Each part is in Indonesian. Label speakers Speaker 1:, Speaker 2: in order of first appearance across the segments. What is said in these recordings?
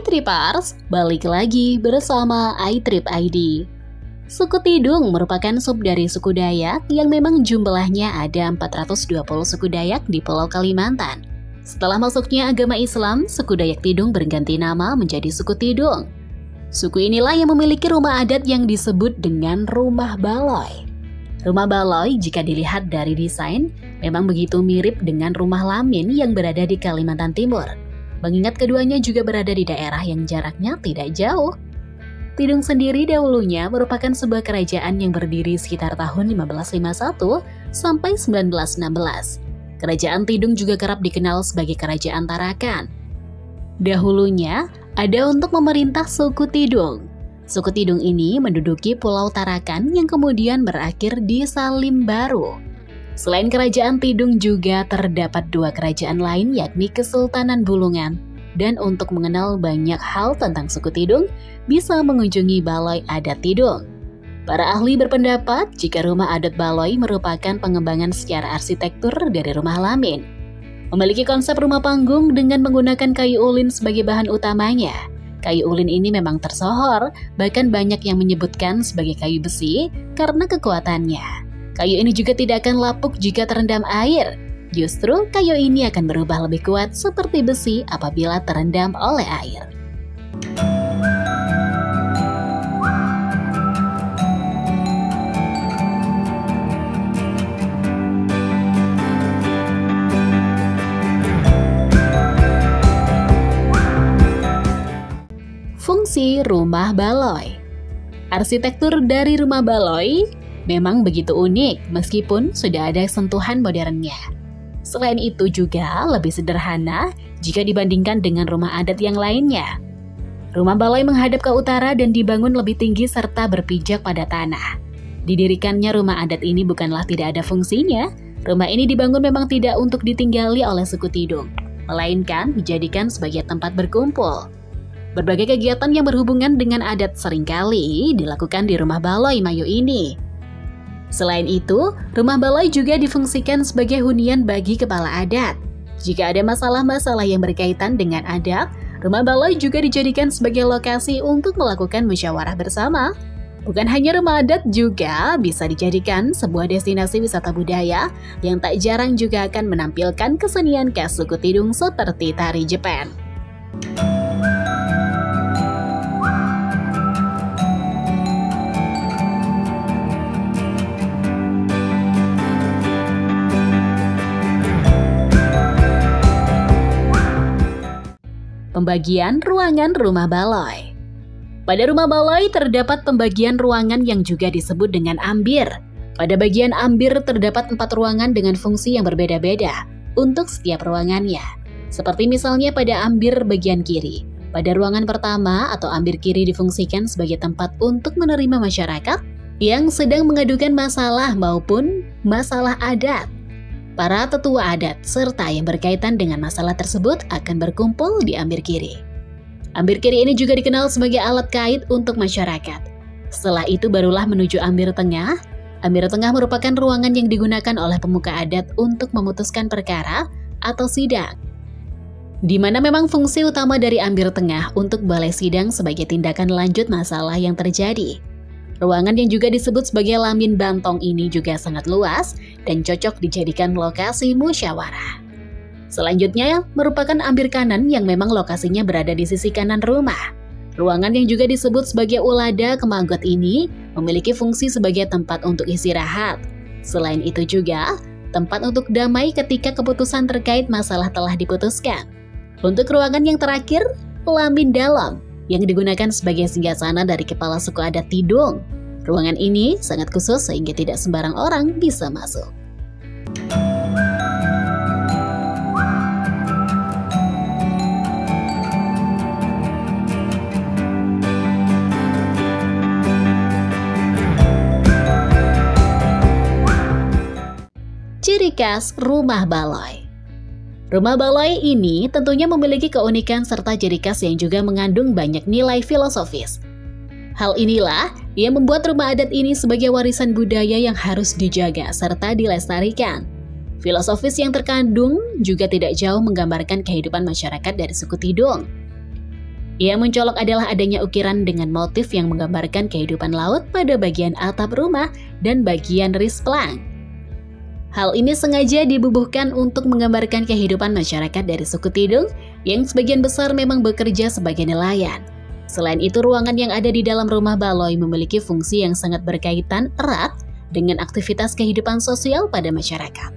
Speaker 1: iTripers, balik lagi bersama iTrip ID. Suku Tidung merupakan sub dari suku Dayak yang memang jumlahnya ada 420 suku Dayak di Pulau Kalimantan. Setelah masuknya agama Islam, suku Dayak Tidung berganti nama menjadi suku Tidung. Suku inilah yang memiliki rumah adat yang disebut dengan rumah baloi. Rumah baloi jika dilihat dari desain memang begitu mirip dengan rumah lamin yang berada di Kalimantan Timur. Mengingat keduanya juga berada di daerah yang jaraknya tidak jauh. Tidung sendiri dahulunya merupakan sebuah kerajaan yang berdiri sekitar tahun 1551 sampai 1916. Kerajaan Tidung juga kerap dikenal sebagai Kerajaan Tarakan. Dahulunya ada untuk memerintah suku Tidung. Suku Tidung ini menduduki Pulau Tarakan yang kemudian berakhir di Salim Baru. Selain Kerajaan Tidung juga terdapat dua kerajaan lain yakni Kesultanan Bulungan. Dan untuk mengenal banyak hal tentang suku Tidung, bisa mengunjungi Baloi Adat Tidung. Para ahli berpendapat jika rumah adat Baloi merupakan pengembangan secara arsitektur dari rumah lamin. Memiliki konsep rumah panggung dengan menggunakan kayu ulin sebagai bahan utamanya. Kayu ulin ini memang tersohor, bahkan banyak yang menyebutkan sebagai kayu besi karena kekuatannya. Kayu ini juga tidak akan lapuk jika terendam air. Justru kayu ini akan berubah lebih kuat seperti besi apabila terendam oleh air. Fungsi rumah baloi. Arsitektur dari rumah baloi memang begitu unik meskipun sudah ada sentuhan modernnya. Selain itu juga lebih sederhana jika dibandingkan dengan rumah adat yang lainnya. Rumah baloi menghadap ke utara dan dibangun lebih tinggi serta berpijak pada tanah. Didirikannya rumah adat ini bukanlah tidak ada fungsinya. Rumah ini dibangun memang tidak untuk ditinggali oleh suku Tidung, melainkan dijadikan sebagai tempat berkumpul. Berbagai kegiatan yang berhubungan dengan adat seringkali dilakukan di rumah baloi Mayo ini. Selain itu, rumah baloi juga difungsikan sebagai hunian bagi kepala adat. Jika ada masalah-masalah yang berkaitan dengan adat, rumah baloi juga dijadikan sebagai lokasi untuk melakukan musyawarah bersama. Bukan hanya rumah adat, juga bisa dijadikan sebuah destinasi wisata budaya yang tak jarang juga akan menampilkan kesenian khas suku Tidung seperti tari Jepen. Pembagian ruangan rumah baloi. Pada rumah baloi terdapat pembagian ruangan yang juga disebut dengan ambir. Pada bagian ambir terdapat 4 ruangan dengan fungsi yang berbeda-beda untuk setiap ruangannya. Seperti misalnya pada ambir bagian kiri. Pada ruangan pertama atau ambir kiri difungsikan sebagai tempat untuk menerima masyarakat yang sedang mengadukan masalah maupun masalah adat. Para tetua adat serta yang berkaitan dengan masalah tersebut akan berkumpul di ambir kiri. Ambir kiri ini juga dikenal sebagai alat kait untuk masyarakat. Setelah itu barulah menuju ambir tengah. Ambir tengah merupakan ruangan yang digunakan oleh pemuka adat untuk memutuskan perkara atau sidang. Di mana memang fungsi utama dari ambir tengah untuk balai sidang sebagai tindakan lanjut masalah yang terjadi. Ruangan yang juga disebut sebagai lamin bantong ini juga sangat luas dan cocok dijadikan lokasi musyawarah. Selanjutnya merupakan ambir kanan yang memang lokasinya berada di sisi kanan rumah. Ruangan yang juga disebut sebagai ulada kemanggot ini memiliki fungsi sebagai tempat untuk istirahat. Selain itu juga tempat untuk damai ketika keputusan terkait masalah telah diputuskan. Untuk ruangan yang terakhir, lamin dalam yang digunakan sebagai singgasana dari kepala suku adat Tidung. Ruangan ini sangat khusus sehingga tidak sembarang orang bisa masuk. Ciri khas rumah baloi. Rumah baloi ini tentunya memiliki keunikan serta ciri khas yang juga mengandung banyak nilai filosofis. Hal inilah yang membuat rumah adat ini sebagai warisan budaya yang harus dijaga serta dilestarikan. Filosofis yang terkandung juga tidak jauh menggambarkan kehidupan masyarakat dari suku Tidung. Yang mencolok adalah adanya ukiran dengan motif yang menggambarkan kehidupan laut pada bagian atap rumah dan bagian risplang. Hal ini sengaja dibubuhkan untuk menggambarkan kehidupan masyarakat dari suku Tidung yang sebagian besar memang bekerja sebagai nelayan. Selain itu, ruangan yang ada di dalam rumah Baloi memiliki fungsi yang sangat berkaitan erat dengan aktivitas kehidupan sosial pada masyarakat,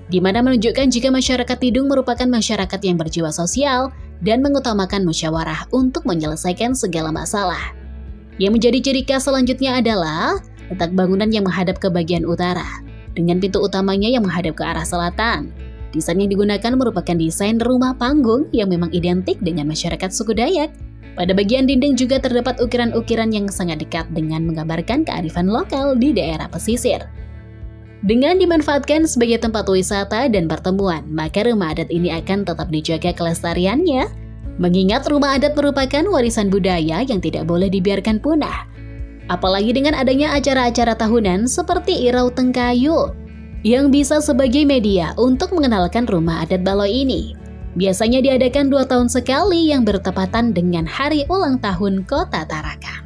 Speaker 1: di mana menunjukkan jika masyarakat Tidung merupakan masyarakat yang berjiwa sosial dan mengutamakan musyawarah untuk menyelesaikan segala masalah. Yang menjadi ciri khas selanjutnya adalah letak bangunan yang menghadap ke bagian utara, dengan pintu utamanya yang menghadap ke arah selatan. Desain yang digunakan merupakan desain rumah panggung yang memang identik dengan masyarakat suku Dayak. Pada bagian dinding juga terdapat ukiran-ukiran yang sangat dekat dengan menggambarkan kearifan lokal di daerah pesisir. Dengan dimanfaatkan sebagai tempat wisata dan pertemuan, maka rumah adat ini akan tetap dijaga kelestariannya, mengingat rumah adat merupakan warisan budaya yang tidak boleh dibiarkan punah. Apalagi dengan adanya acara-acara tahunan seperti Irau Tengkayu, yang bisa sebagai media untuk mengenalkan rumah adat Baloi ini. Biasanya diadakan 2 tahun sekali yang bertepatan dengan hari ulang tahun Kota Tarakan.